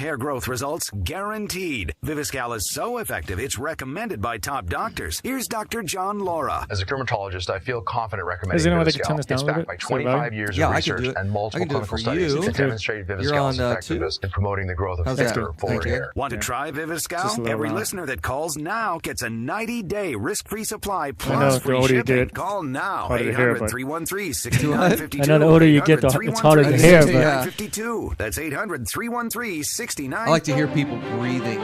hair growth results guaranteed. Viviscal is so effective, it's recommended by top doctors. Here's Dr. John Laura. As a dermatologist, I feel confident recommending Viviscal. It's backed by 25 years of research and multiple clinical studies that demonstrate Viviscal's effectiveness in promoting the growth of thicker, fuller hair. Want to try Viviscal? Every listener that calls now gets a 90-day risk-free supply plus free shipping. Call now. 800-313-6952. I know the older you get, it's harder to hear. That's 800-313-6952. I like to hear people breathing.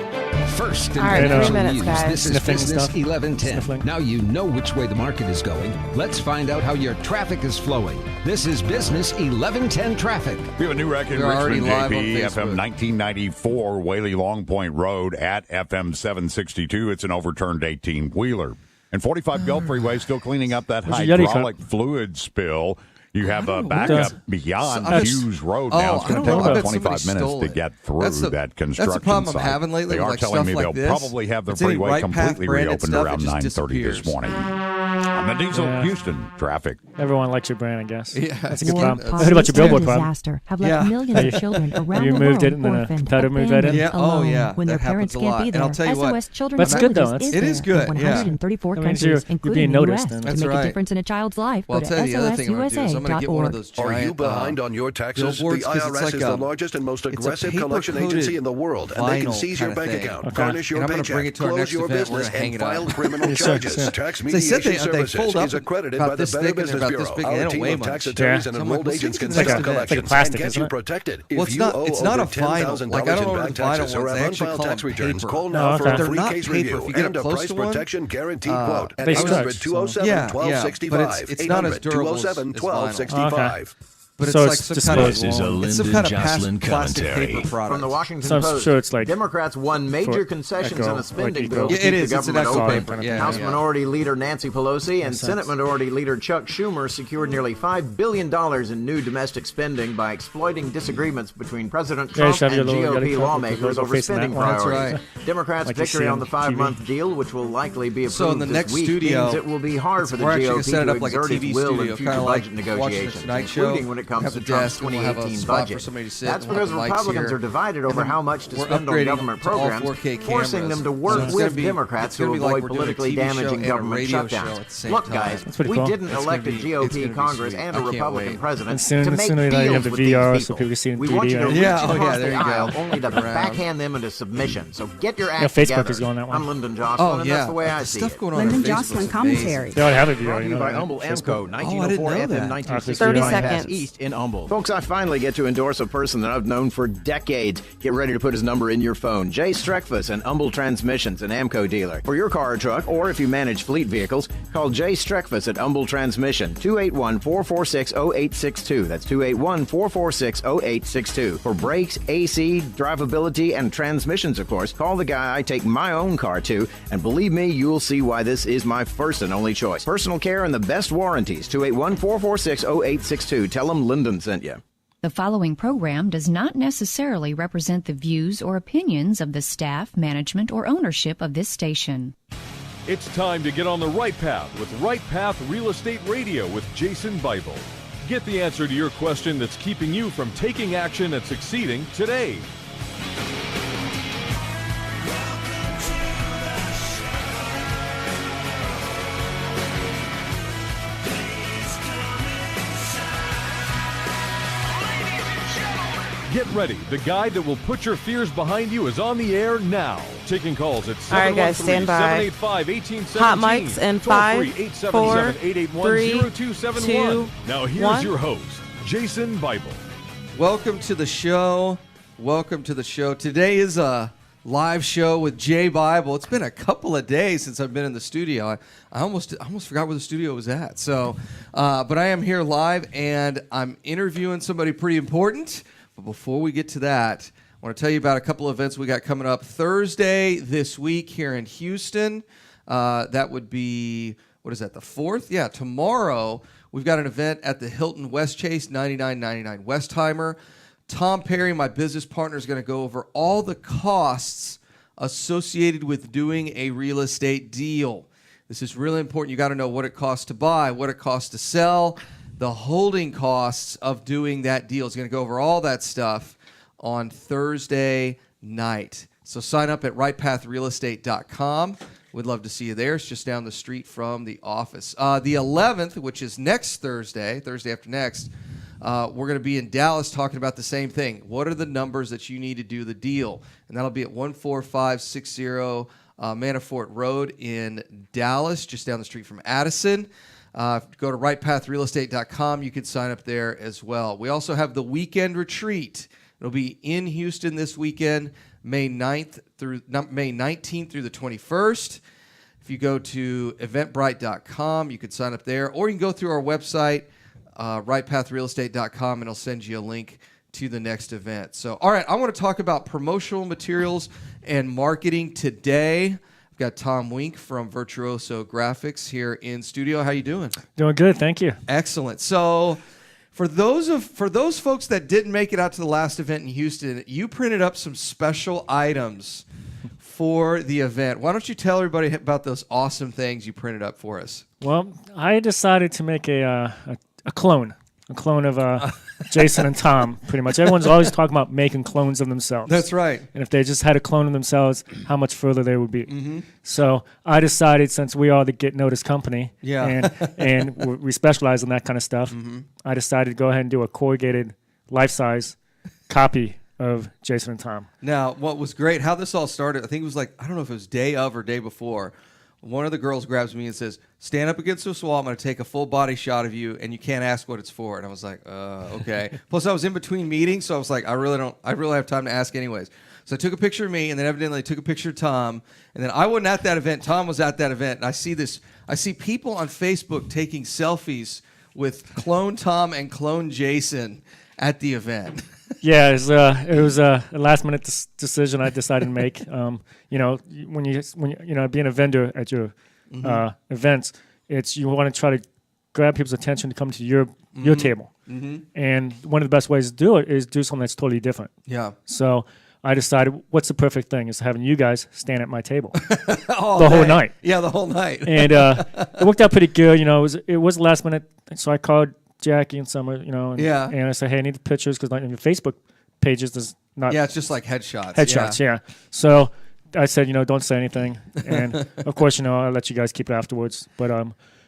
First in All right, 3 minutes, guys. This is Business 1110. Now you know which way the market is going. Let's find out how your traffic is flowing. This is Business 1110 Traffic. We have a new wreck in Richmond, JP, FM 1994, Whaley Long Point Road at FM 762. It's an overturned 18-wheeler. And 45 Gulf Freeway still cleaning up that hydraulic fluid spill. You have a backup beyond Hughes Road now. It's going to take about 25 minutes to get through that construction That's the problem site. I'm having lately. They are like telling me like they'll this. probably have the freeway completely reopened around 9:30 this morning. On the Diesel Houston traffic. Everyone likes your brand, I guess. Yeah, that's a good problem. I heard about your billboard problem. Disaster have left millions of children around you the moved world it and then a orphaned, competitor moved that in? Yeah, when their parents can't be there. And I'll tell you SOS what, Children's that's good though. it is good. 134 that means countries, you're including being the US. noticed. To make a difference in a child's life, well, go I'll to tell you the other thing I'm going to do is I'm going to get one of sosusa.org. those giant Are you behind on your taxes? The IRS is the largest and most aggressive collection agency in the world, and they can seize your bank account, garnish your paycheck, close your business, and file criminal charges. Tax Mediation Services is accredited by the Better Business Bureau. Our team of tax attorneys and enrolled agents can settle collections and get you protected. If you owe over $10,000 in back taxes or have unfiled tax returns, call now for a free case review and a price protection guarantee quote at 800-207-1265. It's not as durable as 800-207-1265. But it's so like some kind of plastic paper product. From the Washington So I'm Post, sure it's like Democrats won major concessions in a spending bill to it keep is. the government It's an open. paper. House Minority Leader Nancy Pelosi and Senate Minority Leader Chuck Schumer secured nearly $5 billion in new domestic spending by exploiting disagreements between President Trump and GOP lawmakers over spending priorities. Democrats' victory on the 5-month deal, which will likely be approved this week, means it will be hard for the GOP to exert its will in future budget negotiations, including when it comes to Trump's 2018 budget. That's because Republicans are divided over how much to spend on government programs, forcing them to work with Democrats to avoid politically damaging government shutdowns. Look, guys, we didn't elect a GOP Congress and a Republican president to make deals with these people. We want you to reach across the aisle only to backhand them into submission. So get your act together. I'm Lyndon Jocelyn, and that's the way I see it. Lyndon Jocelyn commentary. They already have a video. Brought to you by Humble Amco, 1904 FM 1960 30 seconds. East in Humble. Folks, I finally get to endorse a person that I've known for decades. Get ready to put his number in your phone. Jay Streckfuss and Humble Transmissions, an Amco dealer. For your car or truck, or if you manage fleet vehicles, call Jay Streckfuss at Humble Transmission, 281-446-0862. That's 281-446-0862. For brakes, AC, drivability, and transmissions, of course, call the guy I take my own car to, and believe me, you'll see why this is my first and only choice. Personal care and the best warranties, 281-446-0862. Tell them Lyndon sent you. The following program does not necessarily represent the views or opinions of the staff, management, or ownership of this station. It's time to get on the right path with RightPath Real Estate Radio with Jason Bible. Get the answer to your question that's keeping you from taking action and succeeding today. Get ready. The guy that will put your fears behind you is on the air now. Taking calls at 713-785-1817. Hot mics in 5, 4, 3, 2, Now here's 1. your host, Jason Bible. Welcome to the show. Welcome to the show. Today is a live show with Jay Bible. It's been a couple of days since I've been in the studio. I almost forgot where the studio was at. So, but I am here live, and I'm interviewing somebody pretty important. But before we get to that, I want to tell you about a couple of events we got coming up Thursday this week here in Houston. That would be, what is that, the 4th? Yeah, tomorrow we've got an event at the Hilton Westchase, 9999 Westheimer. Tom Perry, my business partner, is going to go over all the costs associated with doing a real estate deal. This is really important. You got to know what it costs to buy, what it costs to sell, the holding costs of doing that deal. Is going to go over all that stuff on Thursday night. So sign up at RightPathRealEstate.com. We'd love to see you there. It's just down the street from the office. The 11th, which is next Thursday after next, we're going to be in Dallas talking about the same thing. What are the numbers that you need to do the deal? And that'll be at 14560 Manafort Road in Dallas, just down the street from Addison. Go to RightPathRealEstate.com. You can sign up there as well. We also have the weekend retreat. It'll be in Houston this weekend, May 19th through the 21st. If you go to eventbrite.com, you can sign up there, or you can go through our website, rightpathrealestate.com, and it'll send you a link to the next event. So, all right, I want to talk about promotional materials and marketing today. I've got Tom Wink from Virtuoso Graphics here in studio. How you doing? Doing good, thank you. Excellent. So, for those folks that didn't make it out to the last event in Houston, you printed up some special items for the event. Why don't you tell everybody about those awesome things you printed up for us? Well, I decided to make a clone of Jason and Tom, pretty much. Everyone's always talking about making clones of themselves. That's right. And if they just had a clone of themselves, how much further they would be. Mm-hmm. So I decided, since we are the Get Noticed company, yeah. and we specialize in that kind of stuff, mm-hmm. I decided to go ahead and do a corrugated life-size copy of Jason and Tom. Now, what was great, how this all started, I think it was like, I don't know if it was day of or day before, one of the girls grabs me and says, stand up against this wall, I'm going to take a full body shot of you, and you can't ask what it's for. And I was like, okay. Plus, I was in between meetings, so I was like, I really have time to ask anyways. So I took a picture of me, and then evidently I took a picture of Tom, and then I wasn't at that event. Tom was at that event, and I see people on Facebook taking selfies with clone Tom and clone Jason at the event. Yeah, it was a last-minute decision I decided to make. When you being a vendor at your mm-hmm. Events, you want to try to grab people's attention to come to your table. Mm-hmm. And one of the best ways to do it is do something that's totally different. Yeah. So I decided, what's the perfect thing? Is having you guys stand at my table the whole night. Yeah, the whole night. And it worked out pretty good. It was last minute, so I called Jackie and Summer, and I said, hey, I need the pictures, because on your Facebook pages there's not. Yeah, it's just like headshots. Headshots, yeah. So I said, don't say anything, and of course, I'll let you guys keep it afterwards. But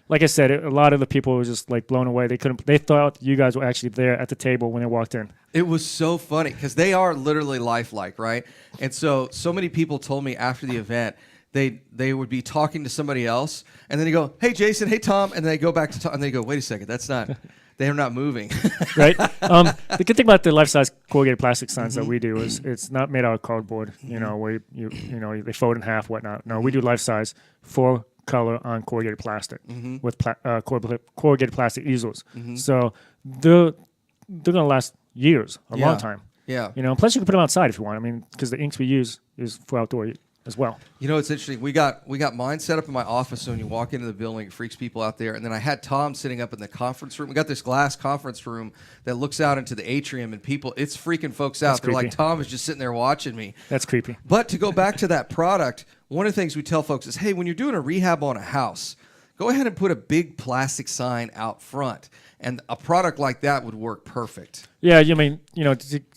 like I said, a lot of the people were just like blown away. They thought you guys were actually there at the table when they walked in. It was so funny because they are literally lifelike, right? And so many people told me after the event, they would be talking to somebody else, and then they go, hey, Jason, hey, Tom, and they go back to Tom, and they go, wait a second, that's not, they're not moving. Right? The good thing about the life-size corrugated plastic signs mm-hmm. that we do is it's not made out of cardboard, mm-hmm. Where they fold in half, whatnot. No, we do life-size for color on corrugated plastic mm-hmm. with corrugated plastic easels. Mm-hmm. So they're going to last years, a long time. Yeah. Plus you can put them outside if you want. Because the inks we use is for outdoor as well. It's interesting. We got mine set up in my office, so when you walk into the building, it freaks people out there. And then I had Tom sitting up in the conference room. We got this glass conference room that looks out into the atrium, and it's freaking folks out. They're like, Tom is just sitting there watching me. That's creepy. But to go back to that product, one of the things we tell folks is, hey, when you're doing a rehab on a house, go ahead and put a big plastic sign out front. And a product like that would work perfect. Yeah,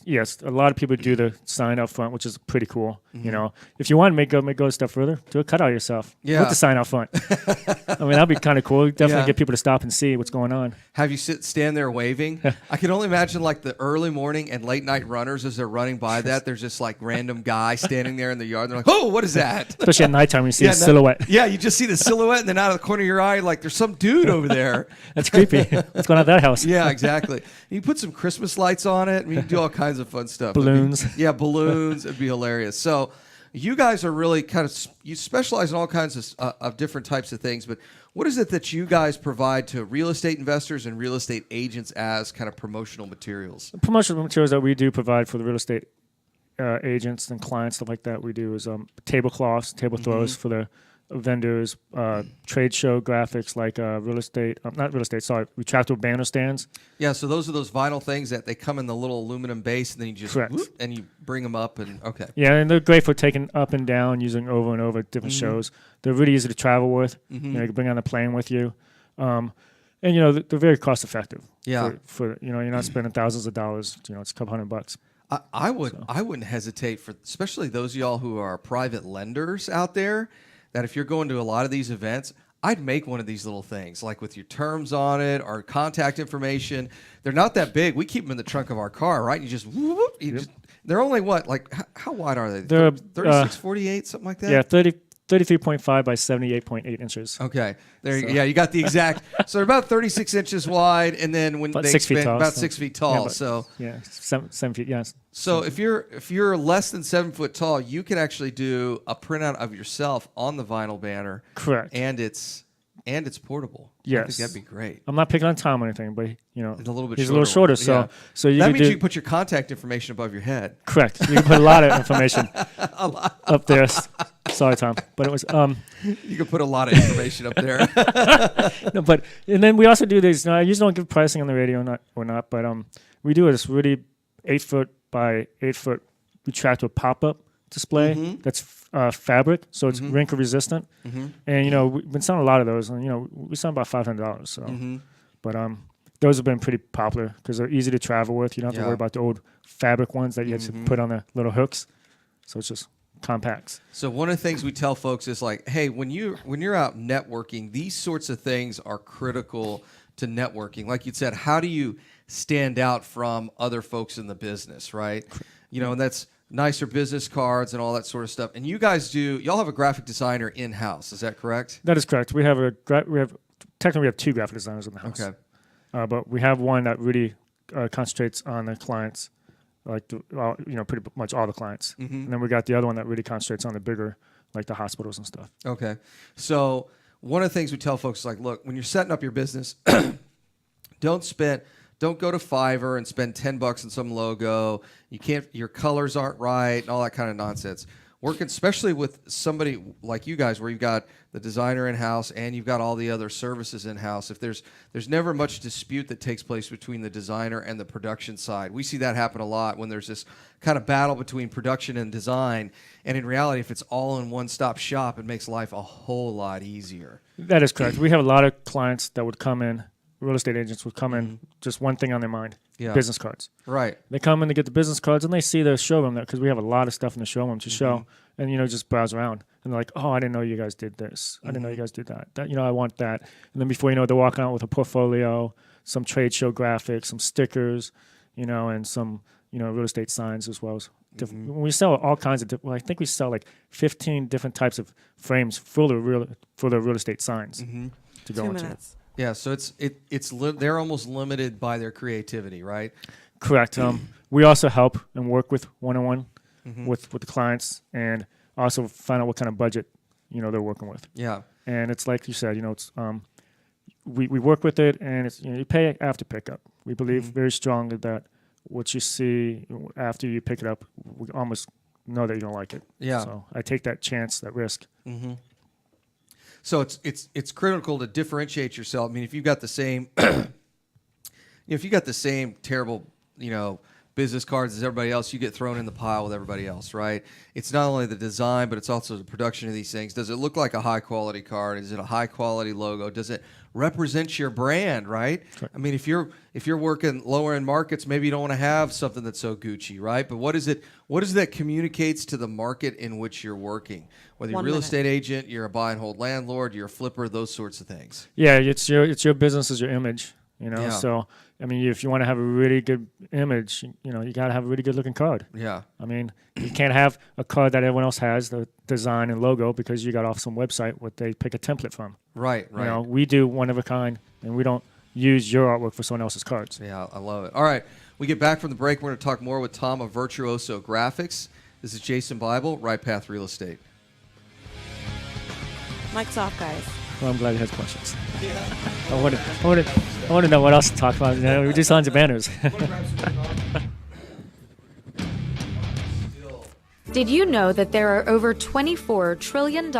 yes, a lot of people do the sign up front, which is pretty cool. Mm-hmm. If you want to go a step further, do a cutout yourself. Yeah. Put the sign out front. That'd be kind of cool. Definitely get people to stop and see what's going on. Have you stand there waving? I can only imagine like the early morning and late night runners as they're running by that. There's just like random guy standing there in the yard. They're like, oh, what is that? Especially at nighttime when you see a silhouette. Yeah, you just see the silhouette, and then out of the corner of your eye, like there's some dude over there. That's creepy. What's going on at that house? Yeah, exactly. You put some Christmas lights on it. You can do all kinds of fun stuff. Balloons. Balloons. It'd be hilarious. So you guys are really you specialize in all kinds of different types of things, but what is it that you guys provide to real estate investors and real estate agents as kind of promotional materials? The promotional materials that we do provide for the real estate agents and clients, stuff like that, we do is tablecloths, table throws mm-hmm. for the vendors, trade show graphics like retractable banner stands. Yeah, so those are those vinyl things that they come in the little aluminum base, and then you just whoop, and you bring them up, and okay. Yeah, and they're great for taking up and down, using over and over different mm-hmm. shows. They're really easy to travel with. Mm-hmm. You can bring on a plane with you, and they're very cost effective. Yeah, for you're not spending thousands of dollars. It's a couple $100. I wouldn't hesitate for, especially those of y'all who are private lenders out there, that if you're going to a lot of these events, I'd make one of these little things, like with your terms on it or contact information. They're not that big. We keep them in the trunk of our car, right? You just, they're only what, like, how wide are they? They're 36, 48, something like that? Yeah, 33.5 by 78.8 inches. Okay. You got the exact. So they're about 36 inches wide, and then when about they 6 feet expand, tall, about 6 feet tall. Seven feet. Yes. So if you're less than 7 foot tall, you can actually do a printout of yourself on the vinyl banner. Correct. And it's portable. Yes. I think that'd be great. I'm not picking on Tom or anything, but it's a little bit. He's a little shorter, so you that could means you can put your contact information above your head. Correct. You can put a lot of information up there. Sorry, Tom, but it was. You can put a lot of information up there. No, but and then we also do these. I usually don't give pricing on the radio, but we do this really 8 foot by 8 foot retractable pop-up display that's fabric, so it's wrinkle resistant. And we've been selling a lot of those, and we sell about $500. So, but those have been pretty popular because they're easy to travel with. You don't have to worry about the old fabric ones that you had to put on the little hooks. So it's just compacts. So one of the things we tell folks is like, hey, when you're out networking, these sorts of things are critical to networking. Like you said, how do you stand out from other folks in the business, right? And that's nicer business cards and all that sort of stuff. And you guys y'all have a graphic designer in-house. Is that correct? That is correct. We have technically we have 2 graphic designers in the house. Okay. But we have one that really concentrates on the clients, like pretty much all the clients. And then we got the other one that really concentrates on the bigger, like the hospitals and stuff. Okay. So one of the things we tell folks is like, look, when you're setting up your business, don't go to Fiverr and spend $10 on some logo. Your colors aren't right and all that kind of nonsense. Working especially with somebody like you guys, where you've got the designer in-house and you've got all the other services in-house. If there's never much dispute that takes place between the designer and the production side. We see that happen a lot when there's this kind of battle between production and design. And in reality, if it's all in one-stop shop, it makes life a whole lot easier. That is correct. We have a lot of clients that would come in. Real estate agents would come in, just one thing on their mind, business cards. Right. They come in to get the business cards, and they see the showroom there because we have a lot of stuff in the showroom to show, and, just browse around. And they're like, oh, I didn't know you guys did this. I didn't know you guys did that. I want that. And then before you know it, they're walking out with a portfolio, some trade show graphics, some stickers, and some, real estate signs as well as different. We sell all kinds of different. I think we sell like 15 different types of frames for the real estate signs to go into. Yeah, so they're almost limited by their creativity, right? Correct. We also help and work with one-on-one with the clients, and also find out what kind of budget they're working with. Yeah, and it's like you said, it's we work with it, and it's you pay after pickup. We believe very strongly that what you see after you pick it up, we almost know that you don't like it. Yeah. So I take that chance, that risk. So it's critical to differentiate yourself. I mean, if you've got the same, terrible, business cards as everybody else, you get thrown in the pile with everybody else, right? It's not only the design, but it's also the production of these things. Does it look like a high quality card? Is it a high quality logo? Does it represent your brand, right? I mean, if you're working lower end markets, maybe you don't want to have something that's so Gucci, right? But what is that communicates to the market in which you're working? Whether you're a real estate agent, you're a buy and hold landlord, you're a flipper, those sorts of things. Yeah, it's your business is your image, Yeah. So I mean, if you want to have a really good image, you got to have a really good looking card. Yeah. I mean, you can't have a card that everyone else has, the design and logo, because you got off some website what they pick a template from. Right. We do one of a kind, and we don't use your artwork for someone else's cards. Yeah, I love it. All right. We get back from the break. We're going to talk more with Tom of Virtuoso Graphics. This is Jason Bible, RightPath Real Estate. Mic's off, guys. Well, I'm glad you had questions. Yeah. I want to know what else to talk about. We do signs of banners. Did you know that there are over $24 trillion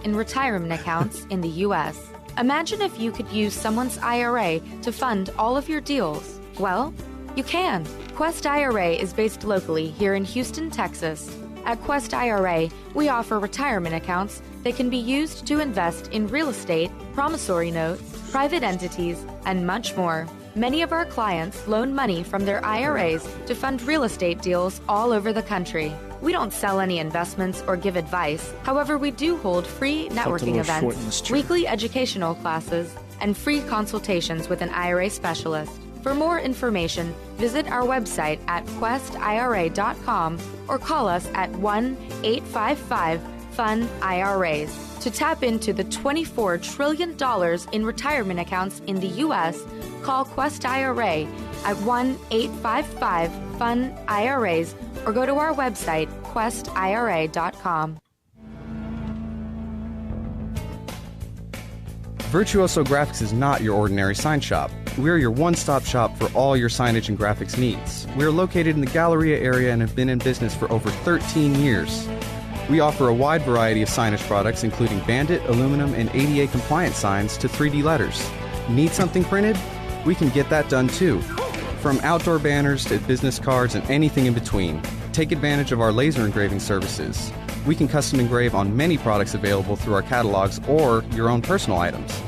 in retirement accounts in the U.S.? Imagine if you could use someone's IRA to fund all of your deals. Well, you can. Quest IRA is based locally here in Houston, Texas. At Quest IRA, we offer retirement accounts that can be used to invest in real estate, promissory notes, private entities, and much more. Many of our clients loan money from their IRAs to fund real estate deals all over the country. We don't sell any investments or give advice. However, we do hold free networking events, weekly educational classes, and free consultations with an IRA specialist. For more information, visit our website at questira.com or call us at 1-855-FUN-IRAs. To tap into the $24 trillion in retirement accounts in the U.S., call Quest IRA at 1-855-FUN-IRAs or go to our website, questira.com. Virtuoso Graphics is not your ordinary sign shop. We're your one-stop shop for all your signage and graphics needs. We're located in the Galleria area and have been in business for over 13 years. We offer a wide variety of signage products, including bandit, aluminum, and ADA compliant signs to 3D letters. Need something printed? We can get that done too. From outdoor banners to business cards and anything in between. Take advantage of our laser engraving services. We can custom engrave on many products available through our catalogs or your own personal items.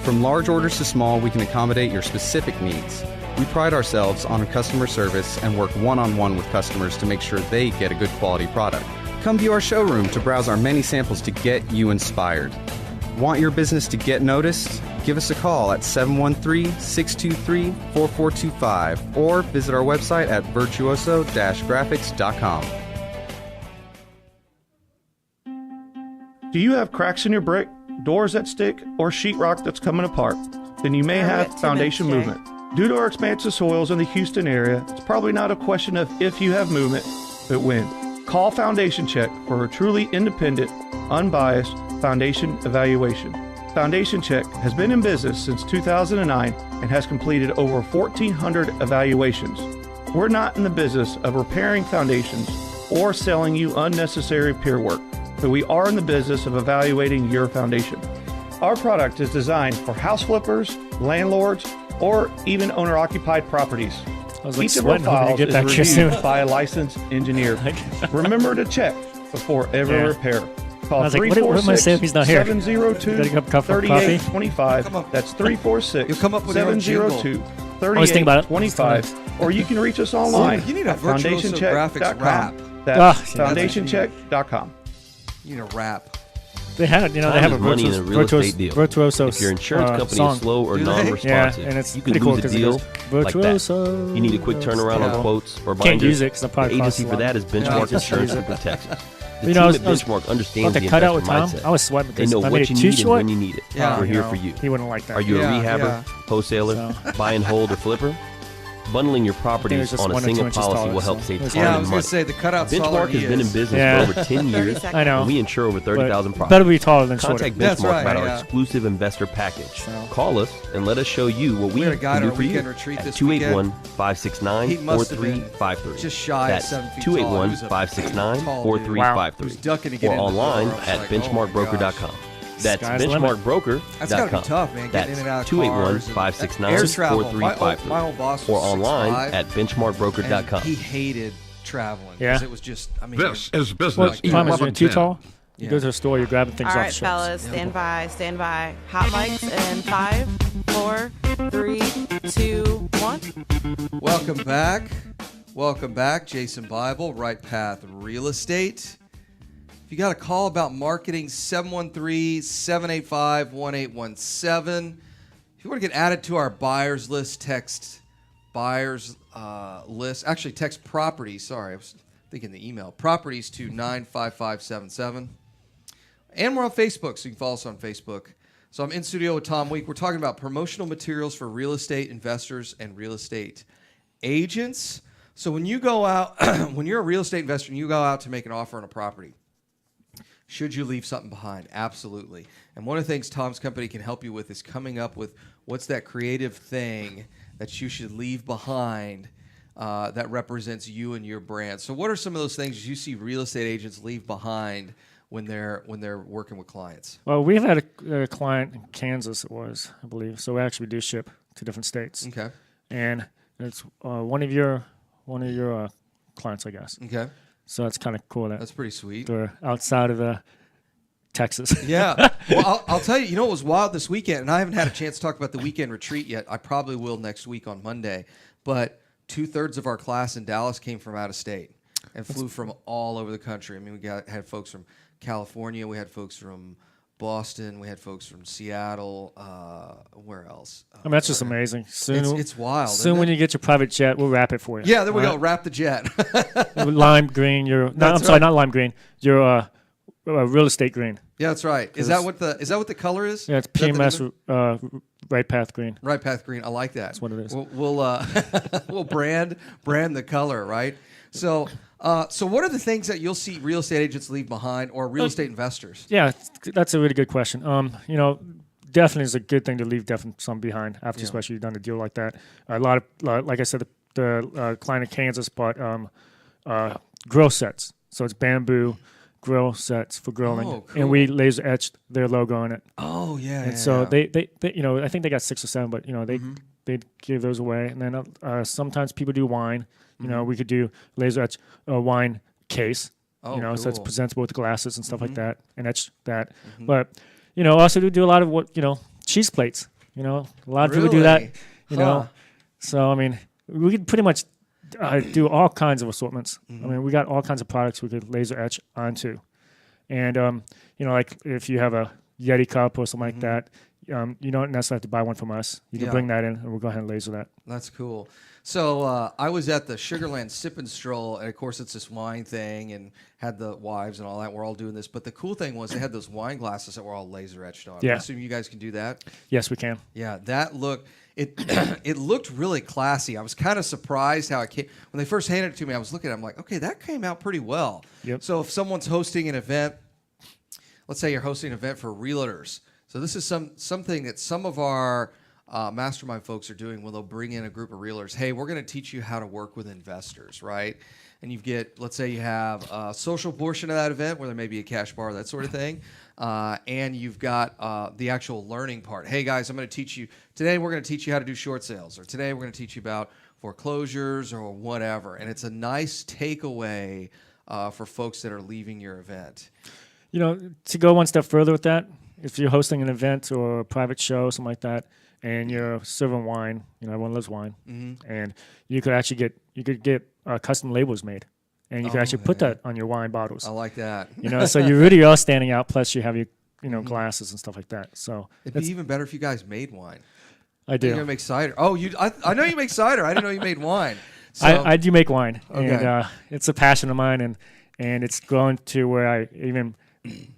From large orders to small, we can accommodate your specific needs. We pride ourselves on customer service and work one-on-one with customers to make sure they get a good quality product. Come view our showroom to browse our many samples to get you inspired. Want your business to get noticed? Give us a call at 713-623-4425 or visit our website at virtuoso-graphics.com. Do you have cracks in your brick, doors that stick, or sheetrock that's coming apart? Then you may have foundation movement. Due to our expansive soils in the Houston area, it's probably not a question of if you have movement, but when. Call Foundation Check for a truly independent, unbiased foundation evaluation. Foundation Check has been in business since 2009 and has completed over 1,400 evaluations. We're not in the business of repairing foundations or selling you unnecessary pier work, but we are in the business of evaluating your foundation. Our product is designed for house flippers, landlords, or even owner-occupied properties. Each of our files is reviewed by a licensed engineer. Remember to check before every repair. Call 346-702-3825. That's 346-702-3825. Or you can reach us online at foundationcheck.com. That's foundationcheck.com. You need a rap. They had, they have a money in a real estate deal. Virtuoso. If your insurance company song. is slow or non-responsive, and it's you can lose a deal like that. You need a quick turnaround on quotes or binders. Can't use it because the agency for that is Benchmark Insurance and Protection. The team at Benchmark understands the cut out investor with Tom. mindset. I was sweating They because know I what made you it too need short. and when you need it. We're here for you. He wouldn't like that. Are you a rehabber, wholesaler, buy and hold, or flipper? Bundling your properties on a single policy will help save time and money. I was going to say, the cutout's Benchmark has been in business for over 10 years. I know. And we insure over 30,000 properties. Better be taller than shorter. Contact Benchmark about our exclusive investor package. Call us and let us show you what we can do for you at 281-569-4353. Just shy of 7 feet tall. That's 281-569-4353. Or online at benchmarkbroker.com. That's benchmarkbroker.com. That's got to be tough, man. Getting in and out of cars. 281-569-4353. My old boss or was online 6'5", at benchmarkbroker.com. He hated traveling because it was just, this is business. Thomas, you're too tall? You go to the store, you're grabbing things off the shelves. All right, fellas, stand by. Hot mics in 5, 4, 3, 2, 1. Welcome back. Jason Bible, RightPath Real Estate. If you got a call about marketing, 713-785-1817. If you want to get added to our buyers list, text buyers list. Actually, text properties. Sorry, I was thinking the email. Properties to 95577. And we're on Facebook, so you can follow us on Facebook. So I'm in studio with Tom Week. We're talking about promotional materials for real estate investors and real estate agents. So when you go out, when you're a real estate investor and you go out to make an offer on a property, should you leave something behind? Absolutely. And one of the things Tom's company can help you with is coming up with what's that creative thing that you should leave behind that represents you and your brand. So what are some of those things you see real estate agents leave behind when they're working with clients? Well, we've had a client in Kansas, it was, I believe. So we actually do ship to different states. Okay. And it's one of your clients, I guess. Okay. So it's kind of cool. That's pretty sweet. They're outside of the Texas. Yeah. Well, I'll tell you, you know, it was wild this weekend, and I haven't had a chance to talk about the weekend retreat yet. I probably will next week on Monday. But 2/3 of our class in Dallas came from out of state and flew from all over the country. I mean, had folks from California. We had folks from Boston. We had folks from Seattle. Where else? I mean, that's just amazing. Soon, it's wild. Soon, when you get your private jet, we'll wrap it for you. Yeah, there we go. Wrap the jet. Lime green. Sorry, not lime green. Your real estate green. Yeah, that's right. Is that what the color is? Yeah, it's PMS RightPath green. RightPath green. I like that. That's what it is. We'll brand the color, right? So what are the things that you'll see real estate agents leave behind, or real estate investors? Yeah, that's a really good question. You know, definitely is a good thing to leave some behind after, especially you've done a deal like that. A lot of, like I said, the client in Kansas bought grill sets. So it's bamboo grill sets for grilling, cool. And we laser etched their logo on it. Oh yeah. And so they you know, I think they got 6 or 7, but you know they give those away. And then sometimes people do wine. You know, we could do laser etch a wine case. Oh, you know, cool. so it's presentable with glasses and stuff like that, and etch that. But you know, also we do a lot of cheese plates. You know, a lot of people do that. You know, so I mean, we could pretty much do all kinds of assortments. I mean, we got all kinds of products we could laser etch onto, and you know, like if you have a Yeti cup or something like that, you don't necessarily have to buy one from us. You can bring that in, and we'll go ahead and laser that. That's cool. So I was at the Sugarland Sip and Stroll, and of course it's this wine thing, and had the wives and all that. We're all doing this, but the cool thing was they had those wine glasses that were all laser etched on. Yeah. I assume you guys can do that. Yes, we can. Yeah, that looked it looked really classy. I was kind of surprised how it came when they first handed it to me. I was looking at it, I'm like, okay, that came out pretty well. Yep. So if someone's hosting an event, let's say you're hosting an event for realtors. So this is something that some of our mastermind folks are doing when they'll bring in a group of realtors. Hey, we're going to teach you how to work with investors, right? And let's say you have a social portion of that event where there may be a cash bar, that sort of thing. And you've got the actual learning part. Hey guys, I'm going to teach you, today we're going to teach you how to do short sales, or today we're going to teach you about foreclosures or whatever. And it's a nice takeaway for folks that are leaving your event. You know, to go one step further with that, if you're hosting an event or a private show, something like that, and you're serving wine, you know, everyone loves wine, and you could actually get custom labels made, and you could actually put that on your wine bottles. I like that. You know, so you really are standing out. Plus, you have your glasses and stuff like that. So it'd be even better if you guys made wine. I do. You're gonna make cider. Oh, I know you make cider. I didn't know you made wine. So. I do make wine, okay. And it's a passion of mine, and it's grown to where I even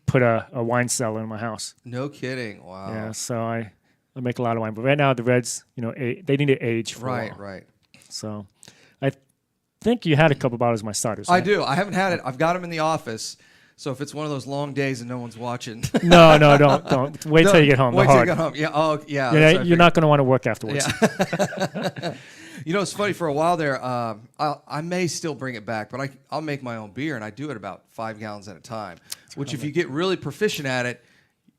put a wine cellar in my house. No kidding. Wow. Yeah. So I make a lot of wine, but right now the reds, you know, they need to age for a while. Right. So I think you had a couple bottles of my ciders. I right? do. I haven't had it. I've got them in the office. So if it's one of those long days and no one's watching, no, don't wait till you get home. Wait till you get home. Yeah. Oh, yeah. You're not going to want to work afterwards. Yeah. You know, it's funny. For a while there, I may still bring it back, but I'll make my own beer, and I do it about 5 gallons at a time. Which, if you get really proficient at it,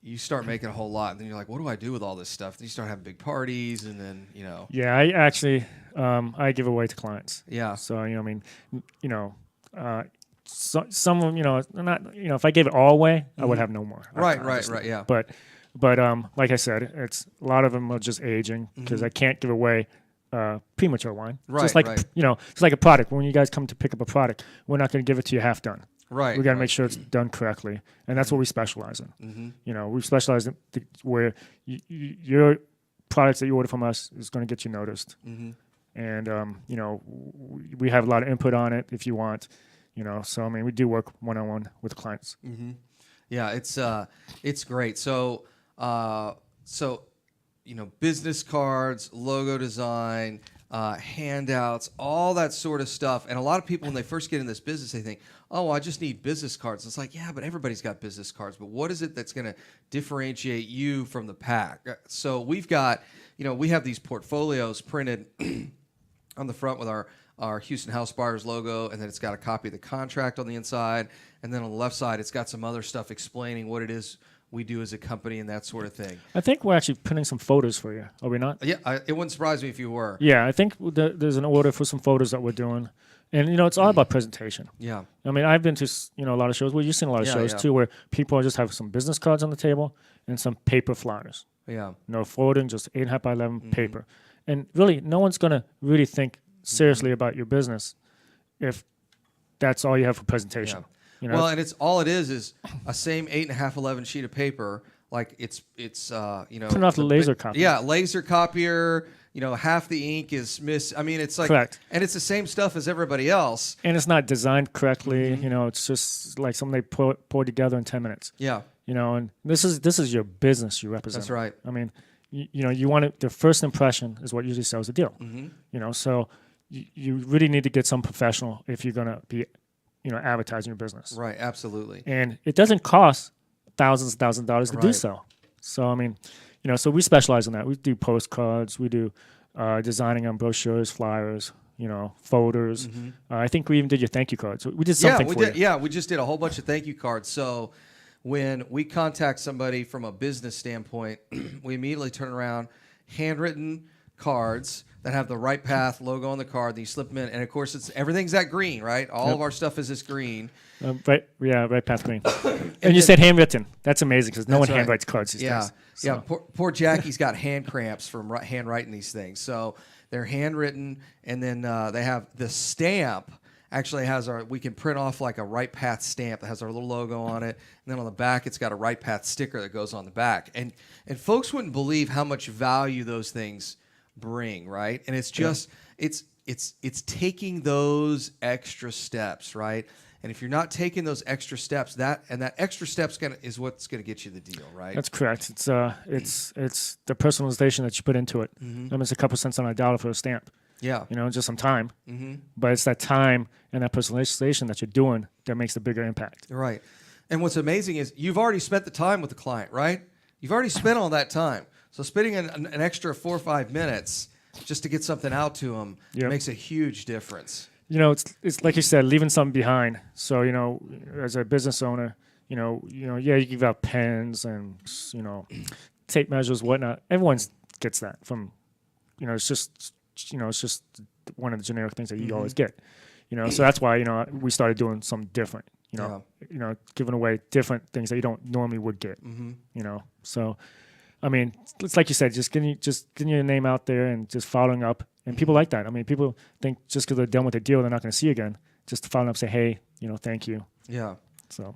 you start making a whole lot, and then you're like, what do I do with all this stuff? Then you start having big parties, and then, you know. Yeah, I actually I give away to clients. Yeah. So, you know, I mean, you know, some of them, you know, not, you know, if I gave it all away, I would have no more. Right, yeah. But like I said, it's a lot of them are just aging because I can't give away premature wine. Right, just like, right. You know, it's like a product. When you guys come to pick up a product, we're not going to give it to you half done. Right. We got to make sure it's done correctly, and that's what we specialize in. You know, we specialize in where your products that you order from us is going to get you noticed, and you know, we have a lot of input on it if you want. You know, so I mean, we do work one-on-one with clients. Yeah, it's great. So you know, business cards, logo design, handouts, all that sort of stuff. And a lot of people, when they first get in this business, they think, oh, well, I just need business cards. It's like, yeah, but everybody's got business cards. But what is it that's going to differentiate you from the pack? So we've got, you know, we have these portfolios printed on the front with our Houston House Buyers logo, and then it's got a copy of the contract on the inside. And then on the left side, it's got some other stuff explaining what it is we do as a company and that sort of thing. I think we're actually printing some photos for you. Are we not? Yeah, it wouldn't surprise me if you were. Yeah, I think there's an order for some photos that we're doing. And, it's all about presentation. Yeah. I mean, I've been to, a lot of shows. Well, you've seen a lot of shows, too, where people just have some business cards on the table and some paper flyers. Yeah. No folding, just 8.5 by 11 paper. And really, no one's going to really think seriously about your business if that's all you have for presentation. Yeah. Well, and it is a same 8.5 11 sheet of paper. Like it's print off the laser copier. Yeah, laser copier. Half the ink is I mean, it's like correct, and it's the same stuff as everybody else. And it's not designed correctly. It's just like something they poured together in 10 minutes. Yeah. And this is your business you represent. That's right. I mean, you want it. The first impression is what usually sells a deal. So you really need to get some professional if you're gonna be, advertising your business. Right. Absolutely. And it doesn't cost thousands of dollars to do so. So I mean, so we specialize in that. We do postcards. We do designing on brochures, flyers, folders. I think we even did your thank you cards. So we did something for you. Yeah, we just did a whole bunch of thank you cards. So when we contact somebody from a business standpoint, we immediately turn around, handwritten cards that have the RightPath logo on the card. And you slip them in, and of course, everything's that green, right? All of our stuff is this green. RightPath green. And you said handwritten. That's amazing because no one handwrites cards these days. So. Yeah. Poor Jackie's got hand cramps from handwriting these things. So they're handwritten, and then they have the stamp. Actually has we can print off like a RightPath stamp that has our little logo on it, and then on the back it's got a RightPath sticker that goes on the back. And folks wouldn't believe how much value those things bring, right? And it's just it's taking those extra steps, right? And if you're not taking those extra steps, that extra steps is what's gonna get you the deal, right? That's correct. It's the personalization that you put into it. I mean, it's a couple cents on a dollar for a stamp. Yeah. Just some time. But it's that time and that personalization that you're doing that makes the bigger impact. Right. And what's amazing is you've already spent the time with the client, right? You've already spent all that time. So spending an extra 4 or 5 minutes just to get something out to them makes a huge difference. It's like you said, leaving something behind. So, as a business owner, you give out pens and, tape measures, whatnot. Everyone gets that from, it's just one of the generic things that you always get, so that's why, we started doing something different, giving away different things that you don't normally would get, so, I mean, it's like you said, just getting your name out there and just following up, and people like that. I mean, people think just because they're done with the deal, they're not going to see you again. Just to follow up, say, hey, thank you. Yeah. So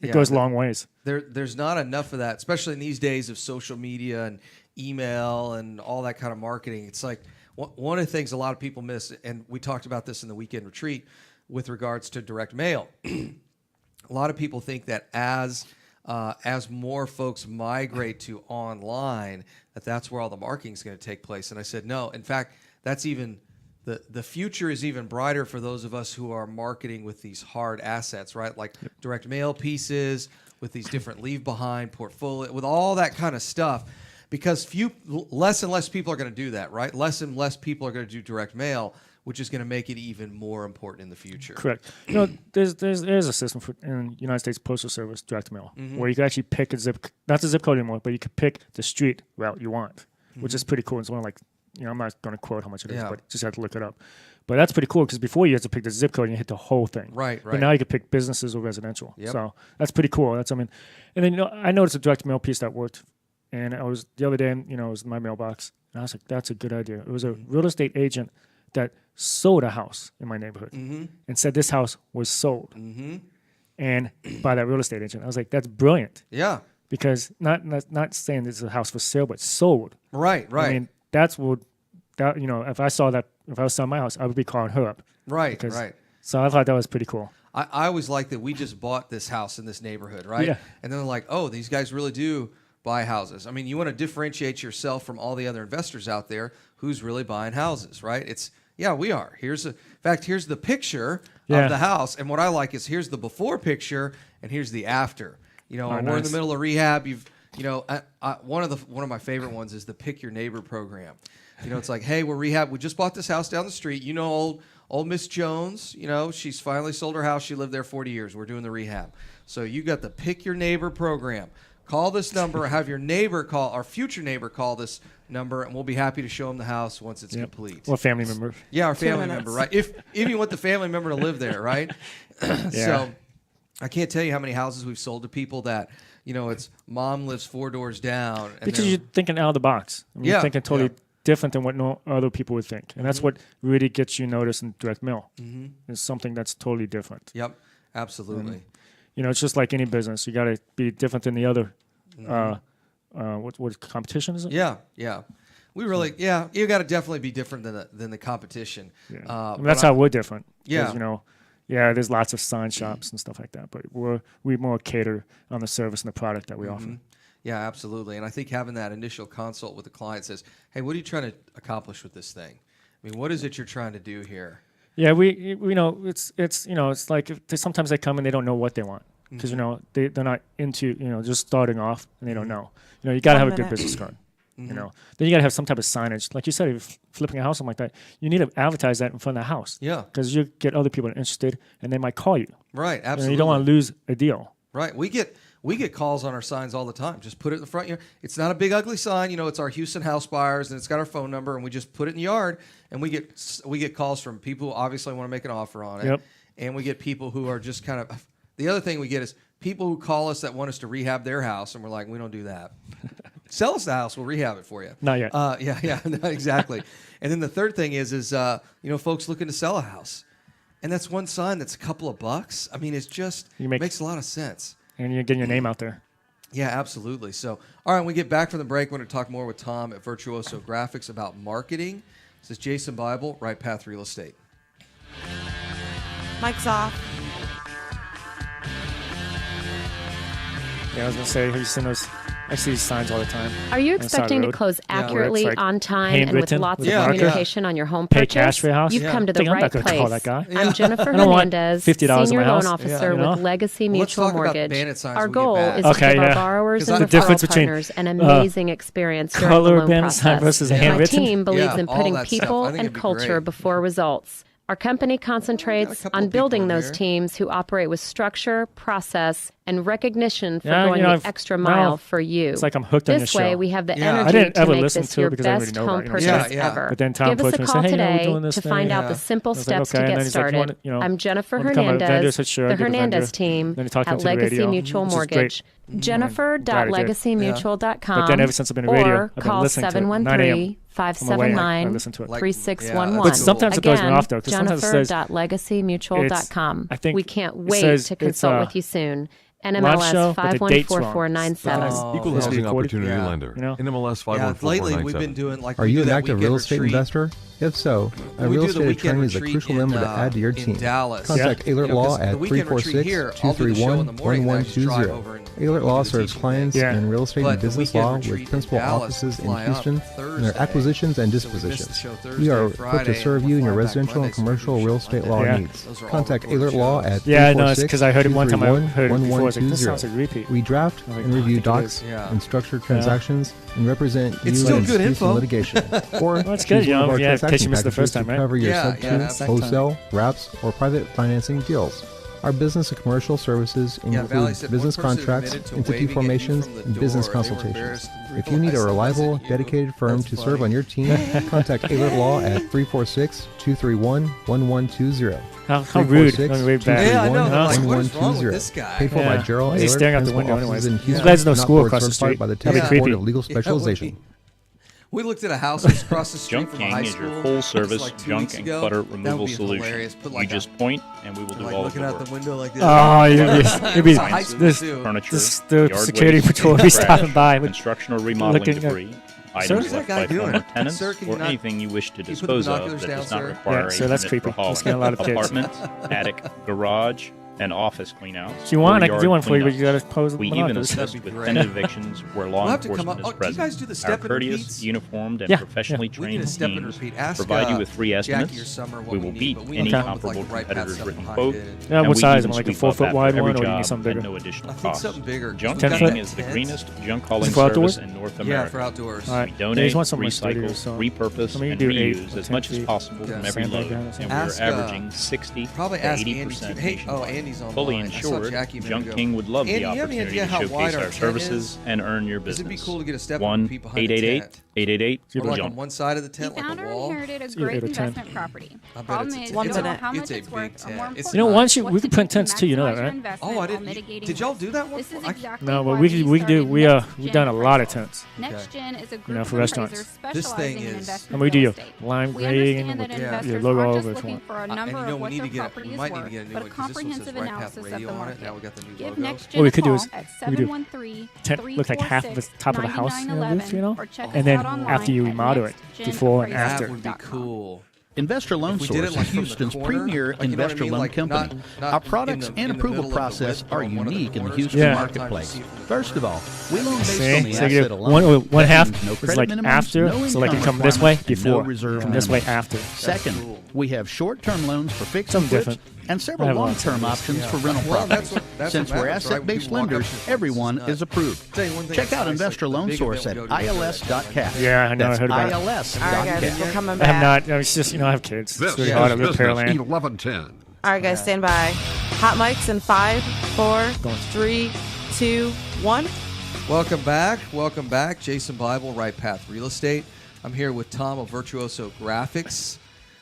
it goes long ways. There's not enough of that, especially in these days of social media and email and all that kind of marketing. It's like, one of the things a lot of people miss, and we talked about this in the weekend retreat with regards to direct mail. A lot of people think that as more folks migrate to online, that's where all the marketing is going to take place. And I said, no. In fact, that's even the future is even brighter for those of us who are marketing with these hard assets, right? Like direct mail pieces, with these different leave behind portfolio, with all that kind of stuff. Because less and less people are going to do that, right? Less and less people are going to do direct mail, which is going to make it even more important in the future. Correct. There's a system in United States Postal Service direct mail where you can actually pick not the zip code anymore, but you can pick the street route you want, which is pretty cool. It's one like, I'm not going to quote how much it is, but you just have to look it up. But that's pretty cool because before you had to pick the zip code and you hit the whole thing. Right. But now you can pick businesses or residential. Yep. So that's pretty cool. And then I noticed a direct mail piece that worked. And I was the other day, it was in my mailbox, and I was like, "That's a good idea." It was a real estate agent that sold a house in my neighborhood and said this house was sold, and by that real estate agent. I was like, "That's brilliant." Yeah, because not saying this is a house for sale, but sold. Right. I mean, if I was selling my house, I would be calling her up. Right. So I thought that was pretty cool. I always like that we just bought this house in this neighborhood, right? Yeah. And then they're like, "Oh, these guys really do buy houses." I mean, you want to differentiate yourself from all the other investors out there who's really buying houses, right? We are. Here's the picture of the house, and what I like is here's the before picture and here's the after. We're in the middle of rehab. One of my favorite ones is the Pick Your Neighbor program. It's like, hey, we're rehab. We just bought this house down the street. Old Miss Jones. She's finally sold her house. She lived there 40 years. We're doing the rehab. So you got the Pick Your Neighbor program. call this number, have your neighbor call, our future neighbor call this number, and we'll be happy to show them the house once it's complete. Or family member. Yeah, our family member, right? If you want the family member to live there, right? So I can't tell you how many houses we've sold to people that, it's mom lives 4 doors down. And because you're thinking out of the box. I mean, you're thinking totally different than what other people would think. And that's what really gets you noticed in direct mail. It's something that's totally different. Yep, absolutely. And, it's just like any business. You got to be different than the other. What competition is it? Yeah. We really, you got to definitely be different than the competition. Yeah. That's how we're different. There's lots of sign shops and stuff like that, but we more cater on the service and the product that we offer. Yeah, absolutely. And I think having that initial consult with the client says, hey, what are you trying to accomplish with this thing? I mean, what is it you're trying to do here? Yeah, we it's like sometimes they come and they don't know what they want because they're not into just starting off and they don't know. You got to have a good business card. Then you got to have some type of signage. Like you said, if you're flipping a house, something like that, you need to advertise that in front of the house. Yeah, because you get other people interested and they might call you. Right, absolutely. You don't want to lose a deal. Right, we get calls on our signs all the time. Just put it in the front. It's not a big ugly sign. It's our Houston house buyers, and it's got our phone number, and we just put it in the yard. And we get calls from people who obviously want to make an offer on it. Yep. And we get people who are just kind of. The other thing we get is people who call us that want us to rehab their house, and we're like, we don't do that. Sell us the house, we'll rehab it for you. Not yet. No, exactly. And then the third thing is folks looking to sell a house, and that's one sign that's a couple of bucks. I mean, it's just makes a lot of sense. And you're getting your name out there. Yeah, absolutely. So, all right, when we get back from the break, we're going to talk more with Tom at Virtuoso Graphics about marketing. This is Jason Bible, RightPath Real Estate. Mic's off. Yeah, I was going to say, have you seen those? I see these signs all the time. Are you expecting to close accurately, on time, and with lots of communication on your home pay purchase? cash for your house? You've come to the right I'm not place. Call that guy. I'm Jennifer Hernandez, $50 Senior Loan Officer with Legacy Mutual Mortgage. Our goal is to give our borrowers and referral partners an amazing experience during the loan process. My team believes in putting people and culture before results. Our company concentrates on building those teams who operate with structure, process, and recognition for going the extra mile for you. It's like I'm hooked on this way, show. we have the I energy didn't to ever make listen this to it your because I best already know home purchase ever. But then Tom Give us a call today to find thing. out the simple steps to and get then he's like, started. I'm Jennifer Hernandez, the Hernandez team at Legacy Mutual Mortgage. Jennifer.legacymutual.com But then ever since I've been in radio, or call 713-579-3611. But sometimes it throws me off, though. Jennifer.legacymutual.com. We can't wait to consult with you soon. NMLS 514497. Equal housing opportunity lender. NMLS 514497. Lately, we've been doing Are you an active real estate investor? If so, a real estate attorney is a crucial member to add to your team. Contact Ehlert Law at 346-231-1120. Ehlert Law serves clients in real estate and business law with principal offices in Houston and their acquisitions and dispositions. We are equipped to serve you in your residential and commercial real estate law needs. Contact Ehlert Law at 346-231-1120. We draft and review docs and structure transactions and represent you in Houston litigation. Or that's good, one of our transaction the first time, to cover your sub-2, wholesale, wraps, or private financing deals. Our business and commercial services include business contracts, entity formations, and business consultations. If you need a reliable, dedicated firm to serve on your team, contact Ehlert Law at 346-231-1120. How rude. Yeah, I know. Like, what is wrong with this guy? Paid for by Gerald Ehlert, he's staring out the window anyways. I'm glad there's no school across the street. By the Texas Board of Legal Specialization. We looked at a house that's across the street from a high Junk school. King is your full-service like junk and clutter removal solution. Like you just point, and we will do all of the work. Looking out the window like this. Oh, you'd be furniture, the security patrol will be stopping by. Construction or remodeling debris, items left by former tenants, or anything you wish to dispose of that does not require a that's permit creepy. for hauling. Apartment, attic, garage, and office cleanouts. If you want, I can do one for you, but you got to pose. We even assist with tenant evictions where law enforcement is present. Do you guys do the step Our courteous, uniformed, and professionally trained teams provide you with free estimates. We will beat any comparable competitor's written quote. Yeah, what size? Like a 4 foot wide one, or you need something bigger? No additional cost. Junk 10 King foot? is the greenest junk hauling service in North America. Yeah, for outdoors. We donate, recycle, repurpose, and reuse as much as possible from every load, and we are averaging 60 to 80% nationwide. Andy's online. Fully insured, Junk King would love the opportunity to showcase our services and earn your business. It'd be cool to get a step on feet behind the tent. 1-888-888-JUMP. Like on one side of the tent, like a wall. Inherited a great investment property. I bet it's a big tent. You know, once we could print tents too. You know that, right? Oh, I didn't. Did y'all do that one? No, but we do. We've done a lot of tents. Next Gen is a you know, for restaurants. This thing is. And we do your lime grading with your logo over it. And you know, we need to get. We might need to get a new one because this one says RightPath Radio on it. Now we got the new logo. What we could do is we do tent look like half of the top of the house in the roof, you know, and then after you remodel it, before and after. That would be cool. Investor Loan Source is Houston's premier investor loan company. Our products and approval process are unique in the Houston marketplace. First of all, we loan based on the asset alone. One half is like after, so like you come this way before, come this way after. Second, we have short-term loans for fix and flips and several long-term options for rental properties. Since we're asset-based lenders, everyone is approved. Check out Investor Loan Source at ils.cat. Yeah, I know. I heard about it. ils.cat. All right, guys, we're coming I back. have not. It's just, you know, I have kids. This it's really hard. I live Business Pearland. 1110. All right, guys, stand by. Hot mics in 5, 4, 3, 2, 1. Welcome back. Welcome back. Jason Bible, RightPath Real Estate. I'm here with Tom of Virtuoso Graphics.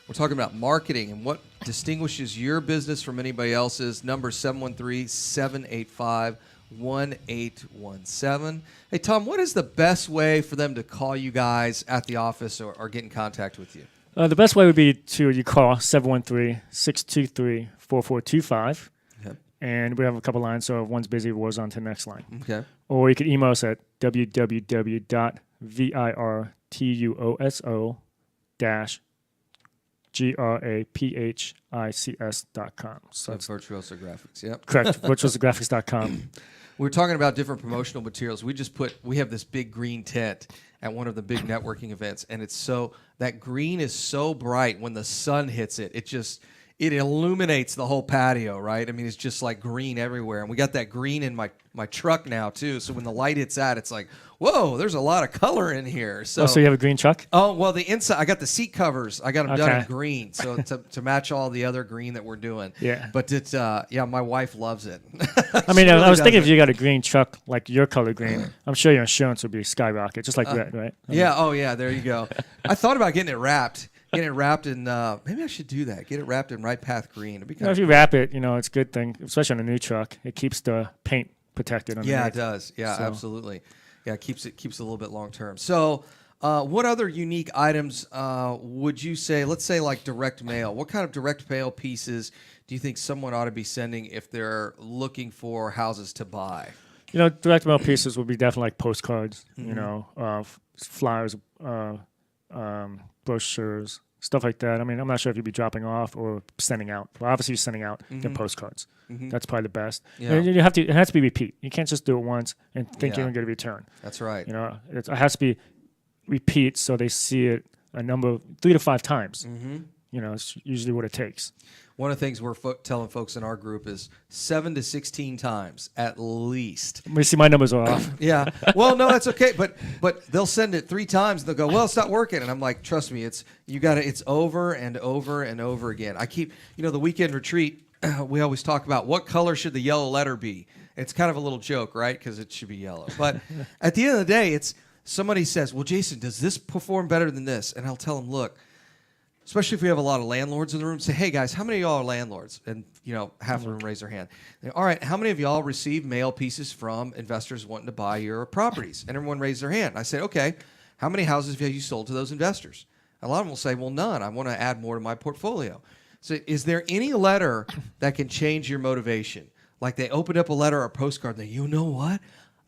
We're talking about marketing and what distinguishes your business from anybody else's. Number 713-785-1817. Hey, Tom, what is the best way for them to call you guys at the office or get in contact with you? The best way would be you call 713-623-4425. Okay. And we have a couple lines, so if one's busy, we'll on to the next line. Okay. Or you can email us at www.virtuoso-graphics.com. So that's Virtuoso Graphics, yep. Correct, virtuosographics.com. We're talking about different promotional materials. We have this big green tent at one of the big networking events, and that green is so bright when the sun hits it. It illuminates the whole patio, right? I mean, it's just like green everywhere. And we got that green in my truck now, too. So when the light hits that, it's like, whoa, there's a lot of color in here. So you have a green truck? Oh, well, the inside, I got the seat covers. I got them done in green, so to match all the other green that we're doing. Yeah. But my wife loves it. I mean, I was thinking if you got a green truck, like your color green, I'm sure your insurance would be skyrocket, just like red, right? Yeah, oh, yeah, there you go. I thought about getting it wrapped. Get it wrapped in, maybe I should do that. Get it wrapped in RightPath green. If you wrap it, it's a good thing, especially on a new truck. It keeps the paint protected underneath. Yeah, it does. Yeah, absolutely. Yeah, it keeps it a little bit long term. So, what other unique items would you say? Let's say like direct mail. What kind of direct mail pieces do you think someone ought to be sending if they're looking for houses to buy? Direct mail pieces would be definitely like postcards. Flyers, brochures, stuff like that. I mean, I'm not sure if you'd be dropping off or sending out. Well, obviously, you're sending out the postcards. Mm-hmm. That's probably the best. Yeah. And it has to be repeat. You can't just do it once and think you're going to get a return. That's right. It has to be repeat so they see it a number of 3 to 5 times. Mm-hmm. It's usually what it takes. One of the things we're telling folks in our group is 7 to 16 times at least. Let me see, my numbers are off. Yeah. Well, no, that's okay. But they'll send it 3 times and they'll go, well, it's not working. And I'm like, trust me, it's over and over and over again. I keep, the weekend retreat, we always talk about what color should the yellow letter be. It's kind of a little joke, right? Because it should be yellow. But at the end of the day, somebody says, well, Jason, does this perform better than this? And I'll tell them, look, especially if we have a lot of landlords in the room, say, hey, guys, how many of y'all are landlords? And, half of them raise their hand. All right, how many of y'all receive mail pieces from investors wanting to buy your properties? And everyone raised their hand. I said, okay, how many houses have you sold to those investors? A lot of them will say, well, none. I want to add more to my portfolio. So is there any letter that can change your motivation? Like they opened up a letter or postcard and they, you know what?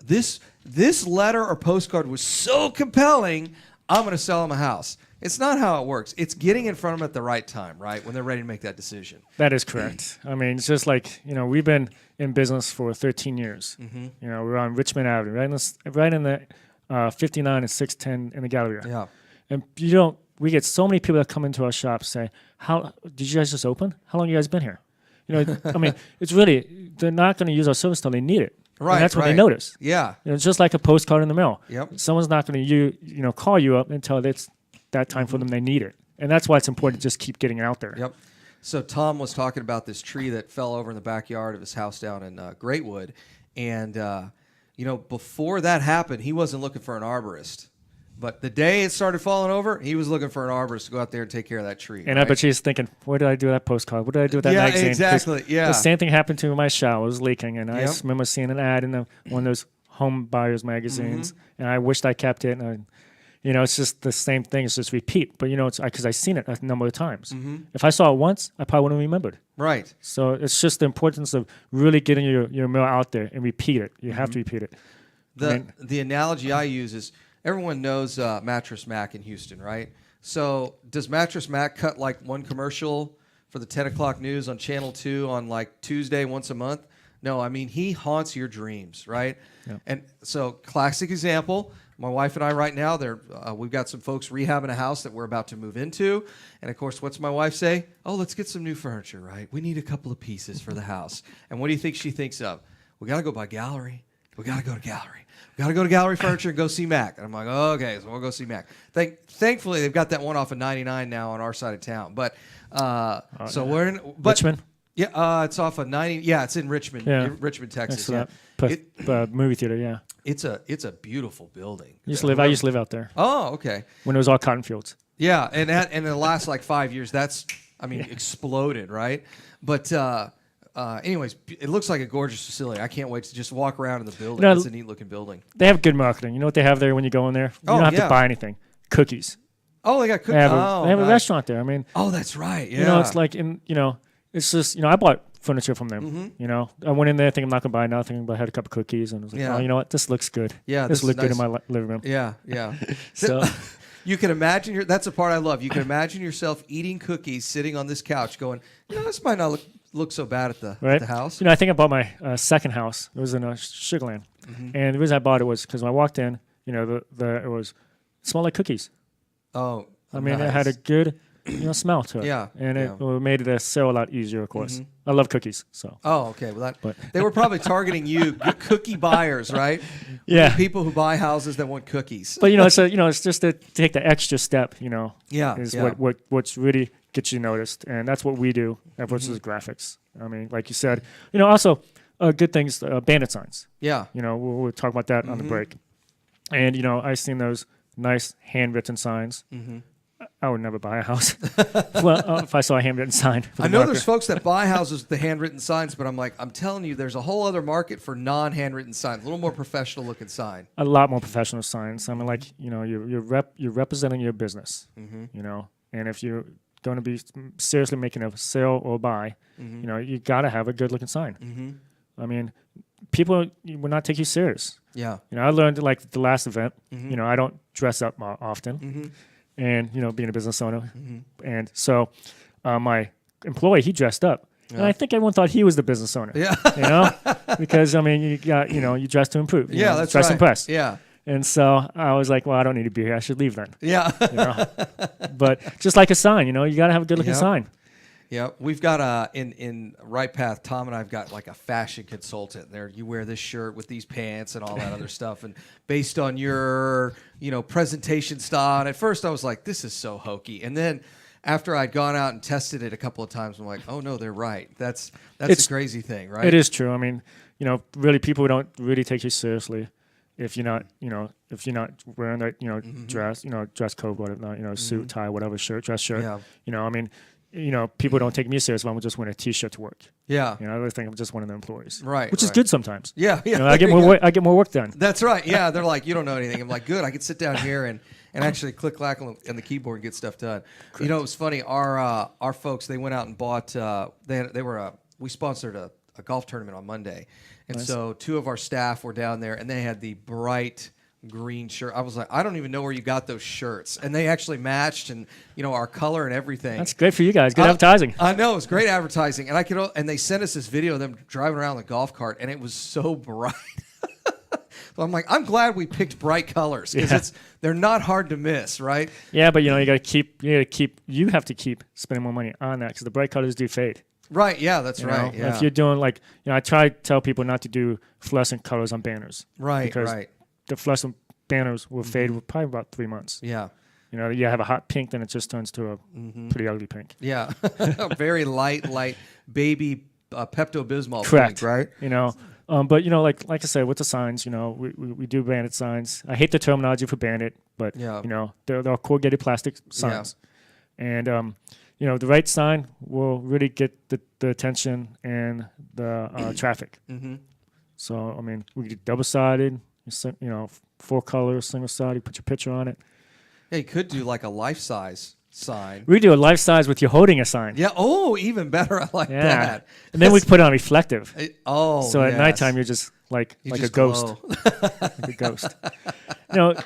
This letter or postcard was so compelling, I'm going to sell them a house. It's not how it works. It's getting in front of them at the right time, right, when they're ready to make that decision. That is correct. I mean, it's just like, we've been in business for 13 years. Mm-hmm. We're on Richmond Avenue, right in the 59 and 610 in the Galleria. Yeah. And we get so many people that come into our shop say, "How did you guys just open? How long have you guys been here?" I mean, it's really, they're not going to use our service until they need it. Right, and that's when they notice. Yeah. It's just like a postcard in the mail. Yep. Someone's not going to call you up until it's that time for them they need it. And that's why it's important to just keep getting it out there. Yep. So Tom was talking about this tree that fell over in the backyard of his house down in Greatwood. And, before that happened, he wasn't looking for an arborist. But the day it started falling over, he was looking for an arborist to go out there and take care of that tree. And I bet she's thinking, what did I do with that postcard? What did I do with that magazine? Exactly. Yeah, the same thing happened to my shower. It was leaking. And I remember seeing an ad in one of those home buyers magazines. And I wished I kept it. And it's just the same thing. It's just repeat. But, it's because I've seen it a number of times. If I saw it once, I probably wouldn't have remembered. Right. So it's just the importance of really getting your mail out there and repeat it. You have to repeat it. The analogy I use is everyone knows Mattress Mac in Houston, right? So does Mattress Mac cut like one commercial for the 10 o'clock news on Channel 2 on like Tuesday once a month? No, I mean, he haunts your dreams, right? Yeah. And so classic example, my wife and I right now, we've got some folks rehabbing a house that we're about to move into. And, of course, what's my wife say? Oh, let's get some new furniture, right? We need a couple of pieces for the house. And what do you think she thinks of? We got to go by Gallery. We got to go to Gallery. We got to go to Gallery Furniture and go see Mac. And I'm like, okay, so we'll go see Mac. Thankfully, they've got that one off of 99 now on our side of town. But we're in Richmond? Yeah, it's off of 90. Yeah, it's in Richmond, Richmond, Texas. Movie theater, yeah. It's a beautiful building. I used to live out there. Oh, okay. When it was all cotton fields. Yeah, and in the last like 5 years, exploded, right? But anyways, it looks like a gorgeous facility. I can't wait to just walk around in the building. It's a neat looking building. They have good marketing. You know what they have there when you go in there? You don't have to buy anything. Cookies. Oh, they got cookies. They have a restaurant there. I mean, that's right. Yeah. It's like it's just I bought furniture from them. I went in there thinking I'm not gonna buy nothing, but I had a couple of cookies and I was like, oh, you know what? This looks good. Yeah, this looks good in my living room. Yeah. So. You can imagine that's the part I love. You can imagine yourself eating cookies, sitting on this couch, going, this might not look so bad at the house. I think I bought my second house. It was in Sugar Land, and the reason I bought it was because when I walked in, it smelled like cookies. Oh, nice. It had a good smell to it. Yeah, and it made the sale a lot easier. Of course, I love cookies. So. Oh, okay. Well, they were probably targeting you, cookie buyers, right? Yeah, people who buy houses that want cookies. But it's just to take the extra step. Is what's really gets you noticed, and that's what we do versus graphics. I mean, like you said, also good things, bandit signs. Yeah, we'll talk about that on the break. And I've seen those nice handwritten signs. I would never buy a house if I saw a handwritten sign. I know there's folks that buy houses with the handwritten signs, but I'm telling you, there's a whole other market for non-handwritten signs, a little more professional looking sign. A lot more professional signs. I mean, you're representing your business, and if you're going to be seriously making a sale or buy, you got to have a good looking sign. I mean, people will not take you serious. Yeah. I learned like the last event, I don't dress up often. And, being a business owner. And so my employee, he dressed up. Yeah. And I think everyone thought he was the business owner. Yeah. Because, you got, you dress to improve. That's dress right. Impress. Yeah. And so I was like, well, I don't need to be here. I should leave then. Yeah. But just like a sign, you got to have a good looking sign. Yeah, we've got in RightPath, Tom and I've got like a fashion consultant there. You wear this shirt with these pants and all that other stuff, and based on your presentation style. And at first I was like, this is so hokey, and then after I'd gone out and tested it a couple of times, I'm like, oh no, they're right. That's a crazy thing, right? It is true. I mean, really, people don't really take you seriously if you're not wearing that dress code, whatever, suit, tie, whatever, dress shirt. Yeah. I mean. People don't take me serious if I'm just wearing a T-shirt to work. Yeah. They think I'm just one of their employees. Right. Which is good sometimes. Yeah. I get more work done. That's right. Yeah. They're like, you don't know anything. I'm like, good. I could sit down here and actually click clack on the keyboard and get stuff done. Correct. It was funny. Our folks, they went out and bought. We sponsored a golf tournament on Monday, and so two of our staff were down there, and they had the bright green shirt. I was like, I don't even know where you got those shirts, and they actually matched, and our color and everything. That's great for you guys. Good advertising. I know, it was great advertising, and they sent us this video of them driving around the golf cart, and it was so bright. So I'm like, I'm glad we picked bright colors because they're not hard to miss, right? Yeah, but you have to keep spending more money on that because the bright colors do fade. Right. Yeah, that's right. Yeah. If you're doing I try to tell people not to do fluorescent colors on banners. Right. Because the fluorescent banners will fade with probably about 3 months. Yeah. you have a hot pink, then it just turns to a pretty ugly pink. Yeah, very light baby Pepto-Bismol Correct. pink, right? But like I said, with the signs, we do bandit signs. I hate the terminology for bandit, but they're corrugated plastic signs, and the right sign will really get the attention and the traffic. Mm-hmm. So I mean, we do double-sided, 4-color, single-sided. Put your picture on it. Yeah, you could do like a life-size sign. We do a life size with you holding a sign. Yeah. Oh, even better. I like that. And then we put it on reflective. So at yes. nighttime you're just like a ghost. Like a ghost.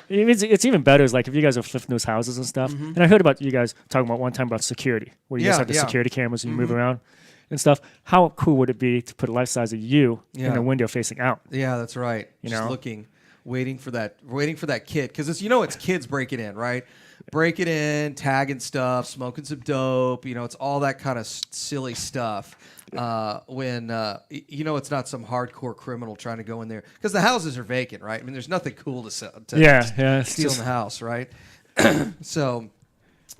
It's even better is like if you guys are flipping those houses and stuff. And I heard about you guys talking about one time about security, where you guys have the security cameras and you move around and stuff. How cool would it be to put a life size of you in a window facing out? Yeah, that's right. Just looking, waiting for that kid, because it's kids breaking in, right? Breaking in, tagging stuff, smoking some dope. It's all that kind of silly stuff. When it's not some hardcore criminal trying to go in there, because the houses are vacant, right? I mean, there's nothing cool to steal in the house, right? So,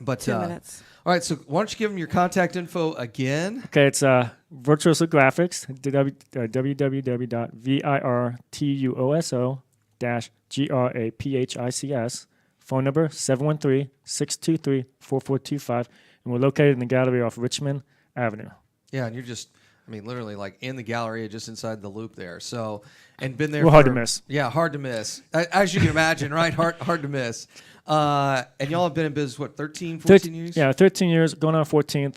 but 2 minutes. All right, so why don't you give them your contact info again? Okay, it's Virtuoso Graphics, www.virtuoso-graphics. Phone number 713-623-4425, and we're located in the gallery off Richmond Avenue. Yeah, and you're just, literally like in the Galleria, just inside the loop there. So, and been there. We're hard to miss. Yeah, hard to miss, as you can imagine, right? Hard to miss. And y'all have been in business, what, 13, 14 years? Yeah, 13 years, going on 14th.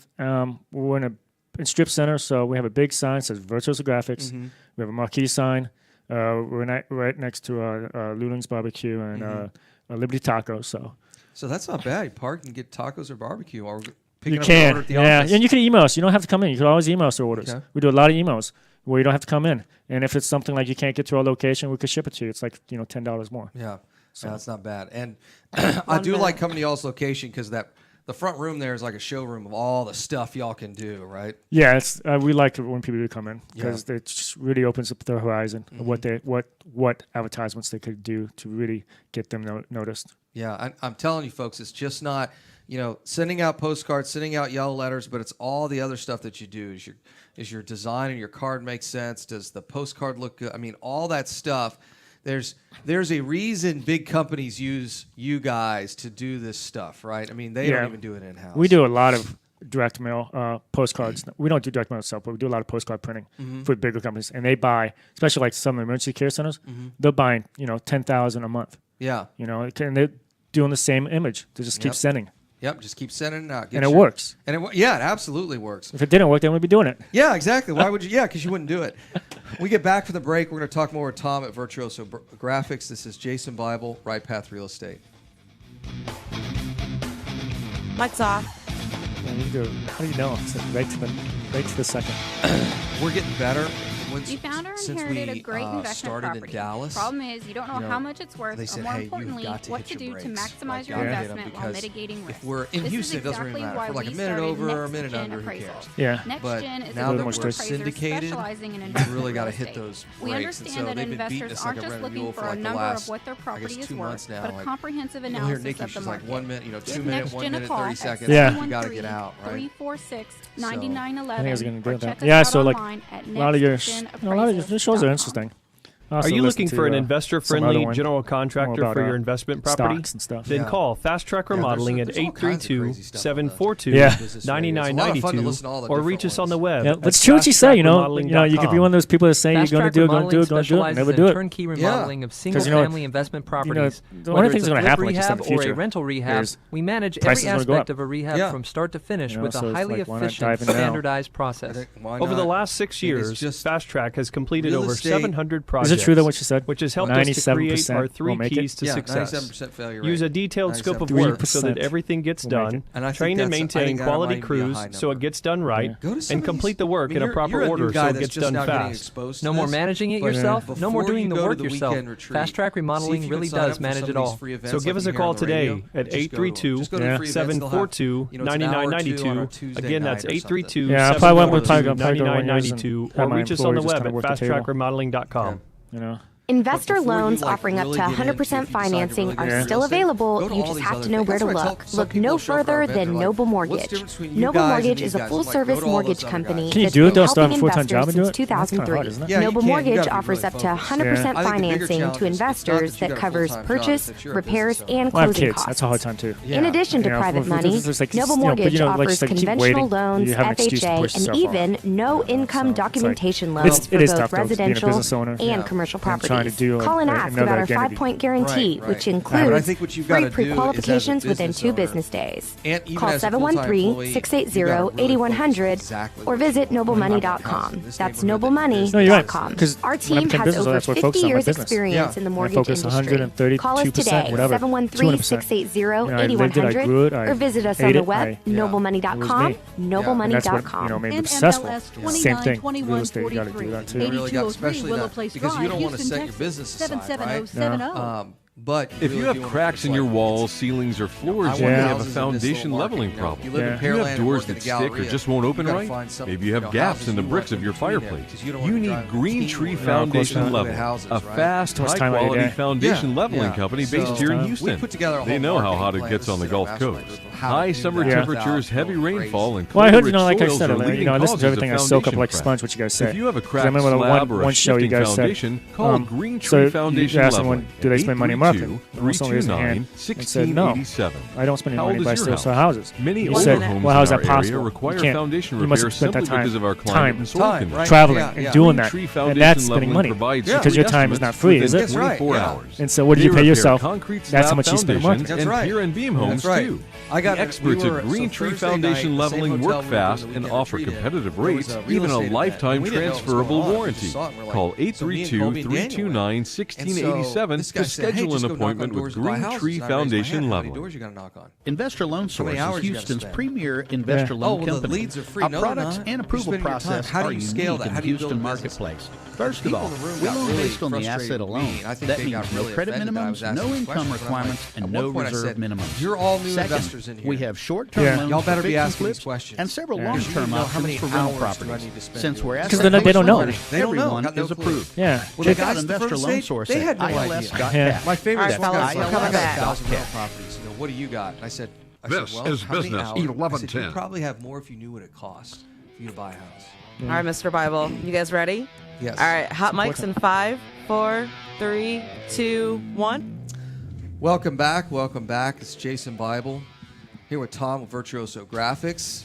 We're in Strip Center, so we have a big sign that says Virtuoso Graphics. Mm-hmm. We have a marquee sign. We're right next to Luling's Barbecue and Liberty Tacos. So that's not bad. You park and get tacos or barbecue. Or you can, and you can email us. You don't have to come in. You can always email us your orders. Okay. We do a lot of emails where you don't have to come in. And if it's something like you can't get to our location, we could ship it to you. It's like $10 more. Yeah, so that's not bad. And I do like coming to y'all's location because the front room there is like a showroom of all the stuff y'all can do, right? Yeah, it's we like it when people do come in because it just really opens up their horizon of what advertisements they could do to really get them noticed. Yeah, I'm telling you, folks, it's just not sending out postcards, sending out yellow letters, but it's all the other stuff that you do. Is your design and your card make sense? Does the postcard look good? I mean, all that stuff. There's a reason big companies use you guys to do this stuff, right? I mean, they don't even do it in-house. We do a lot of direct mail postcards. We don't do direct mail itself, but we do a lot of postcard printing for bigger companies. And they buy, especially like some emergency care centers, they're buying, 10,000 a month. Yeah. And they're doing the same image. They just keep sending. Yep, just keep sending it out. And it works. And it absolutely works. If it didn't work, then we'd be doing it. Yeah, exactly. Why would you? Yeah, because you wouldn't do it. We get back from the break. We're going to talk more with Tom at Virtuoso Graphics. This is Jason Bible, RightPath Real Estate. Lights off. Yeah, you do. How do you know? It's right to the second. We're getting better. We found or inherited a great investment property. In Dallas, the problem is you don't know how much it's worth, or more importantly, what to do to maximize your investment while mitigating risk. If we're in Houston, it doesn't really matter. If we're like a minute over or a minute under, who cares? Yeah. But now that we're syndicated, we've really got to hit those breaks. We understand that investors aren't just looking for a number of what their property is worth, but a comprehensive analysis of the market. Like 1 minute, 2 minutes, 1 minute, 30 seconds. Yeah. You got to get out, right? 346-9911. Yeah, so like a lot of your shows are interesting. Are you looking for an investor-friendly general contractor for your investment property? And stuff. Then call Fast Track Remodeling at 832-742-9992 or reach us on the web. Yeah, that's true what you say. You could be one of those people that say you're going to do it, never do it. Turnkey remodeling of single-family investment properties. The only thing that's going to happen, like you said, in the future, or a rental rehab, we manage every aspect of a rehab from start to finish with a highly efficient, standardized process. Over the last 6 years, Fast Track has completed over 700 projects. Is it true that what you said? Which has helped us to create our 3 keys to success. 97% failure rate. Use a detailed scope of work so that everything gets done. Train and maintain quality crews so it gets done right. And complete the work in a proper order so it gets done fast. No more managing it yourself. No more doing the work yourself. Fast Track Remodeling really does manage it all. So give us a call today at 832-742-9992. Again, that's 832-742-9992. Or reach us on the web at fasttrackremodeling.com. Investor loans offering up to 100% financing are still available. You just have to know where to look. Look no further than Noble Mortgage. Noble Mortgage is a full-service mortgage company that's been helping investors since 2003. Noble Mortgage offers up to 100% financing to investors that covers purchase, repairs, and closing costs. That's a hard time too. In addition to private money, Noble Mortgage offers conventional loans, FHA, and even no-income documentation loans for both residential and commercial properties. Call and ask about our 5-point guarantee, which includes free pre-qualifications within 2 business days. Call 713-680-8100 or visit noblemoney.com. That's noblemoney.com. Our team has over 50 years experience in the mortgage industry. Call us today, 713-680-8100 or visit us on the web, noblemoney.com, noblemoney.com. Made them successful. Same thing. Real estate, you got to do that too. Especially that, because you don't want to set your business aside, right? But if you have cracks in your walls, ceilings, or floors, you may have a foundation leveling problem. You have doors that stick or just won't open right. Maybe you have gaps in the bricks of your fireplace. You need Green Tree Foundation Leveling, a fast, high-quality foundation leveling company based here in Houston. They know how hot it gets on the Gulf Coast. High summer temperatures, heavy rainfall, and cold rich soils are leading causes of foundation cracks. What you guys say. If you have a cracked slab or a shifting foundation, call Green Tree Foundation Leveling. Do they spend money in marketing? 329-1687. I don't spend any money by still sell houses. Many older homes in our area require foundation repair simply because of our climate and soil conditions. Traveling and doing that, and that's spending money because your time is not free, is it? 24 hours. And so, what do you pay yourself? That's how much you spend in marketing. And pier and beam homes too. The experts at Green Tree Foundation Leveling work fast and offer competitive rates, even a lifetime transferable warranty. Call 832-329-1687 to schedule an appointment with Green Tree Foundation Leveling. Investor Loan Source is Houston's premier investor loan company. Our products and approval process are unique in the Houston marketplace. First of all, we loan based on the asset alone. That means no credit minimums, no income requirements, and no reserve minimums. You're all new investors in here. We have short-term loans y'all better be asking these questions and several long-term options for rental properties. Since we're because they don't know. Everyone is approved. Yeah. Check out Investor Loan Source at ILS.cap. My favorite is ILS.cap. I got 1,000 rental properties. You know, what do you got? And I said, this is business 1110. You'd probably have more if you knew what it cost for you to buy a house. All right, Mr. Bible, you guys ready? Yes. All right, hot mics in 5, 4, 3, 2, 1. Welcome back. It's Jason Bible here with Tom with Virtuoso Graphics.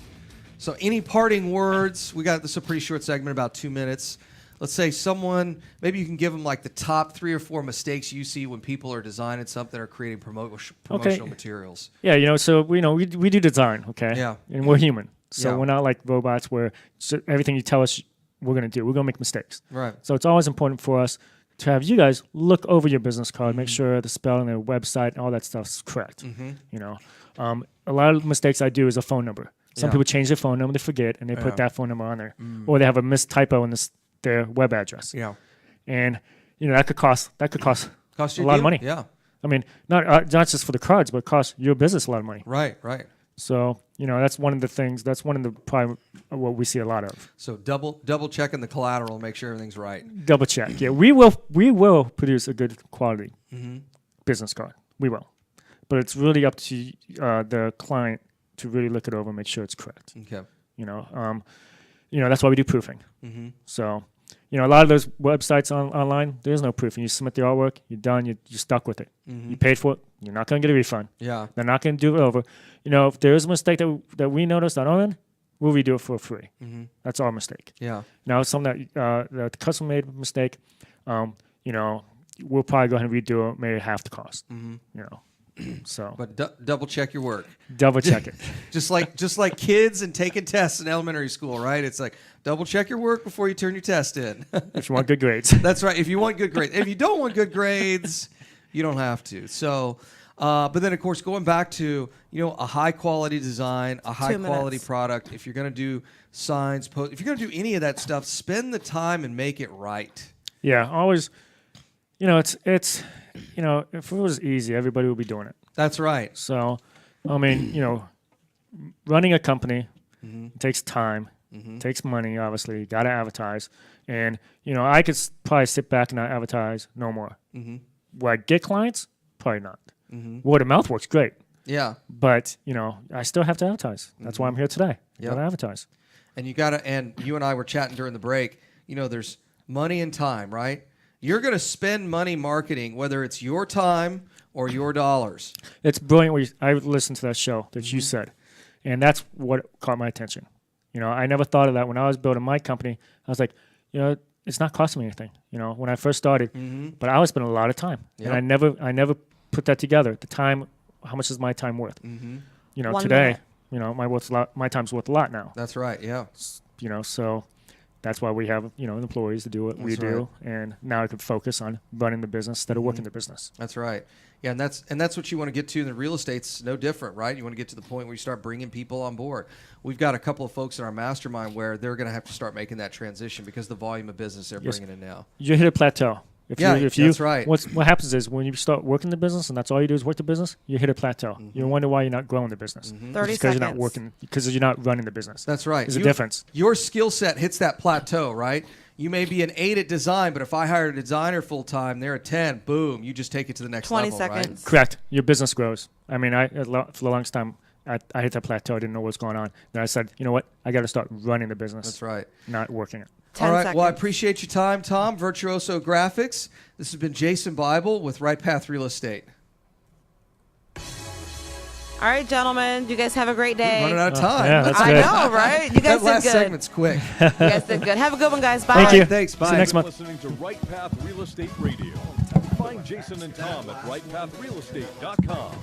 So any parting words? This is a pretty short segment, about 2 minutes. Let's say someone, maybe you can give them like the top 3 or 4 mistakes you see when people are designing something or creating promotional materials. Yeah, so we do design, okay? Yeah. And we're human. So we're not like robots where everything you tell us we're going to do, we're going to make mistakes. Right. So it's always important for us to have you guys look over your business card, make sure the spelling, the website, and all that stuff's correct. A lot of mistakes I do is a phone number. Some people change their phone number, they forget, and they put that phone number on there. Or they have a mistypo in their web address. Yeah. And, that could cost a lot of money. Yeah. I mean, not just for the cards, but it costs your business a lot of money. Right. So, that's one of the things, that's one of the probably what we see a lot of. So double checking the collateral and make sure everything's right. Double check. Yeah, we will produce a good quality business card. We will. But it's really up to the client to really look it over and make sure it's correct. Okay. That's why we do proofing. So, a lot of those websites online, there's no proofing. You submit the artwork, you're done, you're stuck with it. You paid for it, you're not going to get a refund. Yeah. They're not going to do it over. If there is a mistake that we noticed on our end, we'll redo it for free. That's our mistake. Yeah. Now, something that the customer made a mistake, we'll probably go ahead and redo it, maybe half the cost. So, but double check your work. Double check it. just like kids and taking tests in elementary school, right? It's like double check your work before you turn your test in. If you want good grades. That's right. If you want good grades. If you don't want good grades, you don't have to. So, but then of course going back to a high quality design, a high quality product. If you're going to do signs, if you're going to do any of that stuff, spend the time and make it right. Yeah, always. It's. If it was easy, everybody would be doing it. That's right. So, running a company takes time, It takes money, obviously. You got to advertise. And, I could probably sit back and not advertise no more. Will I get clients? Probably not. Word of mouth works great. Yeah. But, I still have to advertise. That's why I'm here today. Yep. Got to advertise. And you and I were chatting during the break, there's money and time, right? You're going to spend money marketing, whether it's your time or your dollars. It's brilliant. I listened to that show that you said, and that's what caught my attention. I never thought of that when I was building my company. I was like, it's not costing me anything, when I first started, but I was spending a lot of time, and I never put that together. The time, how much is my time worth? Today, my time's worth a lot now. That's right. Yeah. So that's why we have, employees to do what we do. And now I can focus on running the business instead of working the business. That's right. Yeah, and that's what you want to get to. And the real estate's no different, right? You want to get to the point where you start bringing people on board. We've got a couple of folks in our mastermind where they're going to have to start making that transition because the volume of business they're bringing in now. You hit a plateau. That's right. What happens is when you start working the business and that's all you do is work the business, you hit a plateau. You wonder why you're not growing the business. 30 because you're not working, because you're not running the business. That's right. There's a difference. Your skill set hits that plateau, right? You may be an 8 at design, but if I hired a designer full time, they're a 10. Boom, you just take it to the next 20 level. 20 seconds. Right? Correct. Your business grows. I mean, for the longest time, I hit that plateau. I didn't know what's going on. Then I said, you know what? I got to start running the business. That's right. Not working it. All right. Well, I appreciate your time, Tom. Virtuoso Graphics. This has been Jason Bible with RightPath Real Estate. All right, gentlemen. You guys have a great day. We're running out of time. Yeah, that's I good. know, right? You guys that last did good. segment's quick. You guys did good. Have a good one, guys. Bye. Thank you. Thanks. Bye. See you next month. Listening to RightPath Real Estate Radio. Find Jason and Tom at rightpathrealestate.com.